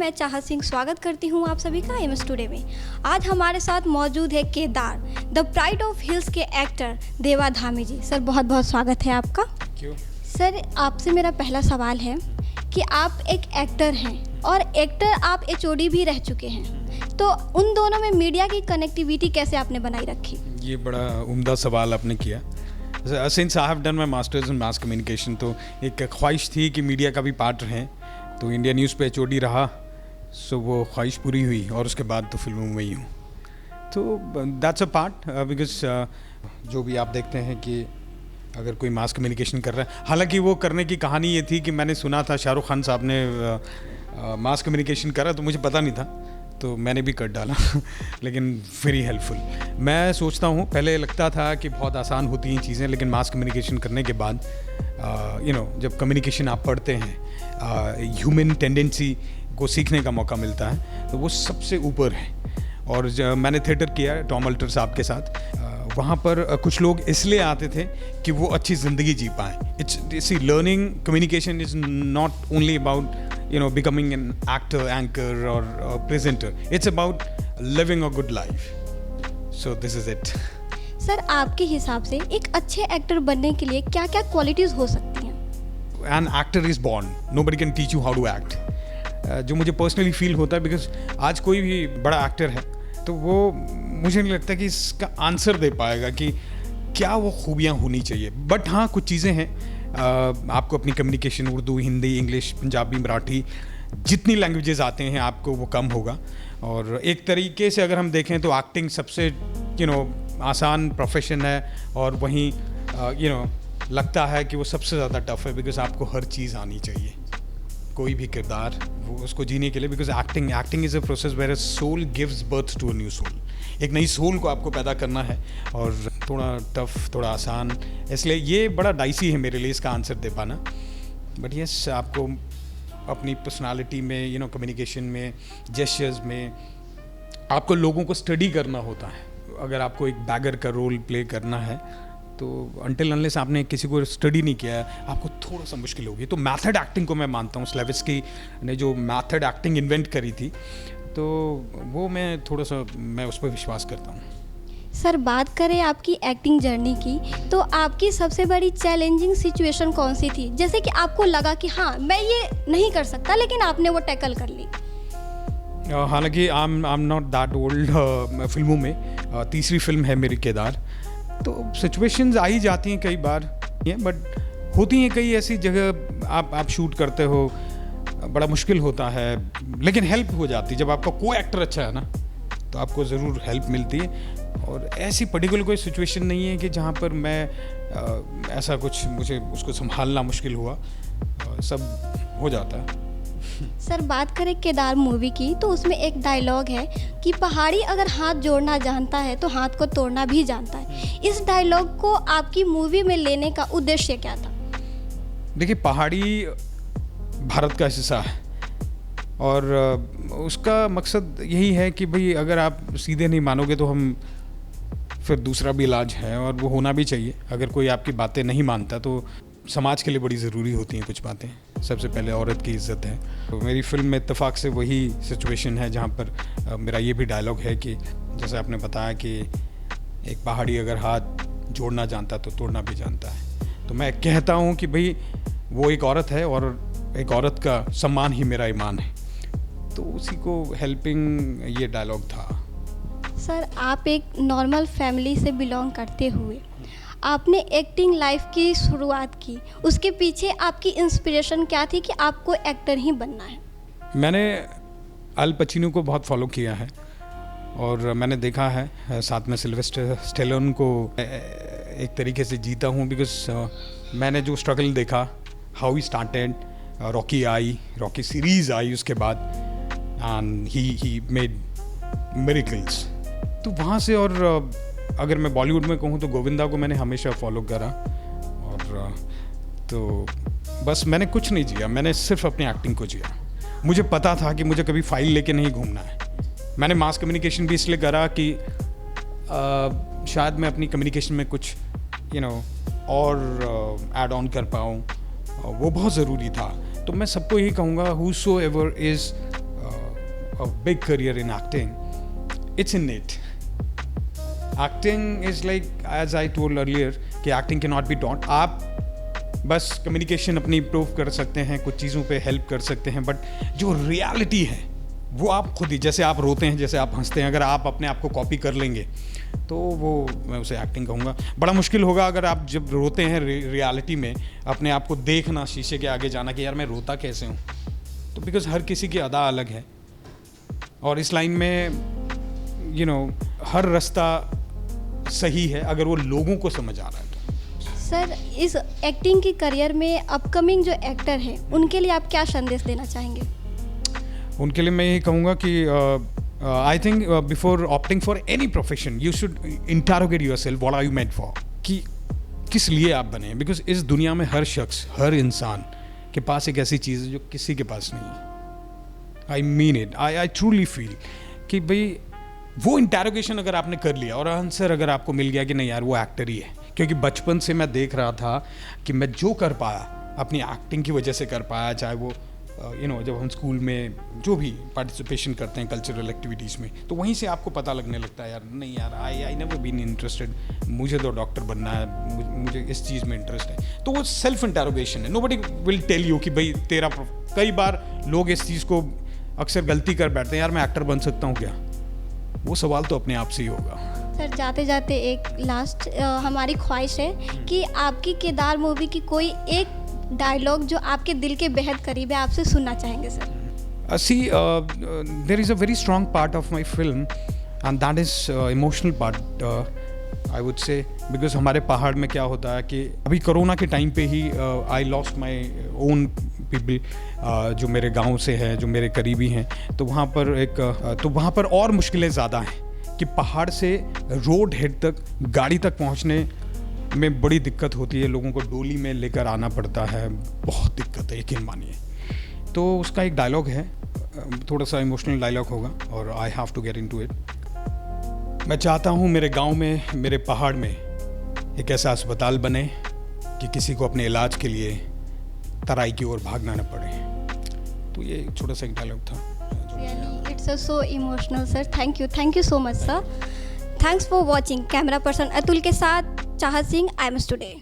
मैं चाहत सिंह स्वागत करती हूँ आप सभी का एमएस टुडे में। आज हमारे साथ मौजूद है Kedar, the pride of hills के एक्टर देवा धामी जी। सर बहुत बहुत स्वागत है आपका। क्यों? सर आपसे मेरा पहला सवाल है कि आप एक एक्टर हैं और एक्टर आप एचओडी भी रह चुके हैं, तो उन दोनों में मीडिया की कनेक्टिविटी कैसे आपने बनाई रखी? ये बड़ा उम्दा सवाल आपने किया। Since I have done my masters in mass communication, तो एक ख्वाहिश थी कि मीडिया का भी पार्ट रहें, तो इंडिया न्यूज़ पे एचओडी रहा, सो वो ख्वाहिश पूरी हुई और उसके बाद तो फिल्मों में ही हूँ। तो दैट्स अ पार्ट, बिकॉज जो भी आप देखते हैं कि अगर कोई मास कम्युनिकेशन कर रहा है, हालांकि वो करने की कहानी ये थी कि मैंने सुना था शाहरुख खान साहब ने मास कम्युनिकेशन करा, तो मुझे पता नहीं था, तो मैंने भी कर डाला लेकिन वेरी हेल्पफुल। मैं सोचता हूँ पहले लगता था कि बहुत आसान होती हैं चीज़ें, लेकिन मास कम्युनिकेशन करने के बाद जब कम्युनिकेशन आप पढ़ते हैं, ह्यूमन टेंडेंसी को सीखने का मौका मिलता है, तो वो सबसे ऊपर है। और जब मैंने थिएटर किया टॉम अल्टर साहब के साथ, वहाँ पर कुछ लोग इसलिए आते थे कि वो अच्छी ज़िंदगी जी पाएँ। It's learning communication is not only about becoming an actor, anchor or presenter. It's about living a good life. So this is it. Sir आपके हिसाब से एक अच्छे एक्टर बनने के लिए क्या क्या क्वालिटीज़ हो सकती हैं? An actor is born. Nobody can teach you how to act. जो मुझे पर्सनली फील होता है, बिकॉज आज कोई भी बड़ा एक्टर है तो वो मुझे नहीं लगता कि इसका आंसर दे पाएगा कि क्या वो खूबियाँ होनी चाहिए। बट हाँ, कुछ चीज़ें हैं, आपको अपनी कम्युनिकेशन उर्दू, हिंदी, इंग्लिश, पंजाबी, मराठी, जितनी लैंग्वेजेस आते हैं आपको वो कम होगा। और एक तरीके से अगर हम देखें तो एक्टिंग सबसे आसान प्रोफेशन है, और वहीं लगता है कि वो सबसे ज़्यादा टफ है, बिकॉज आपको हर चीज़ आनी चाहिए, कोई भी किरदार वो उसको जीने के लिए। Because acting is a process where a soul gives birth to a new soul. एक नई सोल को आपको पैदा करना है, और थोड़ा टफ, थोड़ा आसान, इसलिए ये बड़ा डाइसी है मेरे लिए इसका आंसर दे पाना। बट यस, आपको अपनी पर्सनालिटी में, कम्युनिकेशन में, जेस्चर्स में, आपको लोगों को स्टडी करना होता है। अगर आपको एक बैगर का रोल प्ले करना है, तो अनटिल अनलेस आपने किसी को स्टडी नहीं किया है, आपको थोड़ा सा मुश्किल होगी। तो मैथड एक्टिंग को मैं मानता हूँ, स्लेविस्की ने जो मैथड एक्टिंग इन्वेंट करी थी, तो वो मैं उस पर विश्वास करता हूँ। सर बात करें आपकी एक्टिंग जर्नी की, तो आपकी सबसे बड़ी चैलेंजिंग सिचुएशन कौन सी थी, जैसे कि आपको लगा कि हाँ मैं ये नहीं कर सकता, लेकिन आपने वो टैकल कर ली? हालांकि I am not that old. फिल्मों में तीसरी फिल्म है मेरी केदार, तो सिचुएशंस आ ही जाती हैं कई बार, बट होती हैं कई ऐसी जगह आप शूट करते हो, बड़ा मुश्किल होता है, लेकिन हेल्प हो जाती है। जब आपका को एक्टर अच्छा है ना, तो आपको ज़रूर हेल्प मिलती है। और ऐसी पर्टिकुलर कोई सिचुएशन नहीं है कि जहाँ पर मैं ऐसा कुछ मुझे उसको संभालना मुश्किल हुआ, सब हो जाता है। सर बात करें केदार मूवी की, तो उसमें एक डायलॉग है कि पहाड़ी अगर हाथ जोड़ना जानता है तो हाथ को तोड़ना भी जानता है। इस डायलॉग को आपकी मूवी में लेने का उद्देश्य क्या था? देखिए, पहाड़ी भारत का हिस्सा है, और उसका मकसद यही है कि भाई अगर आप सीधे नहीं मानोगे तो हम फिर दूसरा भी इलाज है, और वो होना भी चाहिए। अगर कोई आपकी बातें नहीं मानता तो समाज के लिए बड़ी ज़रूरी होती हैं कुछ बातें। सबसे पहले औरत की इज़्ज़त है। तो मेरी फिल्म में इत्तेफाक से वही सिचुएशन है, जहाँ पर मेरा ये भी डायलॉग है कि जैसे आपने बताया कि एक पहाड़ी अगर हाथ जोड़ना जानता तो तोड़ना भी जानता है। तो मैं कहता हूँ कि भाई वो एक औरत है, और एक औरत का सम्मान ही मेरा ईमान है, तो उसी को हेल्पिंग ये डायलॉग था। सर आप एक नॉर्मल फैमिली से बिलोंग करते हुए आपने एक्टिंग लाइफ की शुरुआत की, उसके पीछे आपकी इंस्पिरेशन क्या थी कि आपको एक्टर ही बनना है? मैंने अल पचिनो को बहुत फॉलो किया है, और मैंने देखा है साथ में सिल्वेस्टर स्टेलोन को एक तरीके से जीता हूँ, बिकॉज मैंने जो स्ट्रगल देखा, how he started, Rocky series आई उसके बाद, एंड ही मेड मिरेकल्स। तो वहाँ से, और अगर मैं बॉलीवुड में कहूँ तो गोविंदा को मैंने हमेशा फॉलो करा, और तो बस मैंने कुछ नहीं जिया, मैंने सिर्फ अपनी एक्टिंग को जिया। मुझे पता था कि मुझे कभी फाइल लेके नहीं घूमना है। मैंने मास कम्युनिकेशन भी इसलिए करा कि शायद मैं अपनी कम्युनिकेशन में कुछ और ऐड ऑन कर पाऊँ, वो बहुत ज़रूरी था। तो मैं सबको यही कहूँगा, whosoever is a big career in acting, it's innate. Acting is like, as I told earlier, कि acting cannot be taught. आप बस कम्युनिकेशन अपनी इम्प्रूव कर सकते हैं, कुछ चीज़ों पे हेल्प कर सकते हैं, बट जो रियलिटी है वो आप खुद ही, जैसे आप रोते हैं, जैसे आप हंसते हैं, अगर आप अपने आप को कॉपी कर लेंगे तो वो, मैं उसे एक्टिंग कहूँगा। बड़ा मुश्किल होगा अगर आप जब रोते हैं रियलिटी में अपने आप को देखना, शीशे के आगे जाना कि यार मैं रोता कैसे हूँ, तो बिकॉज हर किसी की अदा अलग है और इस लाइन में हर रास्ता सही है अगर वो लोगों को समझ आ रहा है तो। सर, इस एक्टिंग की करियर में अपकमिंग जो एक्टर हैं उनके लिए आप क्या संदेश देना चाहेंगे? उनके लिए मैं यही कहूँगा कि I think before opting for any profession you should interrogate yourself, what are you meant for, कि किस लिए आप बने। बिकॉज इस दुनिया में हर शख्स, हर इंसान के पास एक ऐसी चीज़ है जो किसी के पास नहीं है। I mean it, I truly feel कि भाई वो इंटरोगेशन अगर आपने कर लिया और आंसर अगर आपको मिल गया कि नहीं यार वो एक्टर ही है, क्योंकि बचपन से मैं देख रहा था कि मैं जो कर पाया अपनी एक्टिंग की वजह से कर पाया, चाहे वो जब हम स्कूल में जो भी पार्टिसिपेशन करते हैं कल्चरल एक्टिविटीज़ में, तो वहीं से आपको पता लगने लगता है यार नहीं यार आई नेवर बीन इंटरेस्टेड, मुझे तो डॉक्टर बनना है, मुझे इस चीज़ में इंटरेस्ट है। तो वो सेल्फ इंटरोगेशन है, नोबडी विल टेल यू कि भाई तेरा। कई बार लोग इस चीज़ को अक्सर गलती कर बैठते हैं, यार मैं एक्टर बन सकता हूँ क्या, वो सवाल तो अपने आप से ही होगा। सर, जाते जाते एक लास्ट हमारी ख्वाहिश है कि आपकी केदार मूवी की कोई एक डायलॉग जो आपके दिल के बेहद करीब है आपसे सुनना चाहेंगे sir. See, there is a very strong part of my film and that is emotional part, I would say, because हमारे पहाड़ में क्या होता है कि अभी कोरोना के टाइम पे ही I lost my own people, जो मेरे गांव से है, जो मेरे करीबी हैं, तो वहाँ पर और मुश्किलें ज़्यादा हैं कि पहाड़ से रोड हेड तक, गाड़ी तक पहुँचने में बड़ी दिक्कत होती है, लोगों को डोली में लेकर आना पड़ता है, बहुत दिक्कत है, यकीन मानिए। तो उसका एक डायलॉग है, थोड़ा सा इमोशनल डायलॉग होगा और I have to get into it. मैं चाहता हूँ मेरे गांव में, मेरे पहाड़ में एक ऐसा अस्पताल बने कि किसी को अपने इलाज के लिए तराई की ओर भागना न पड़े। तो ये एक छोटा सा एक डायलॉग था। Really, it's so emotional, sir. Thank you so much, sir. Thanks for watching. Camera person Atul के साथ चाहत सिंह, IMS Today।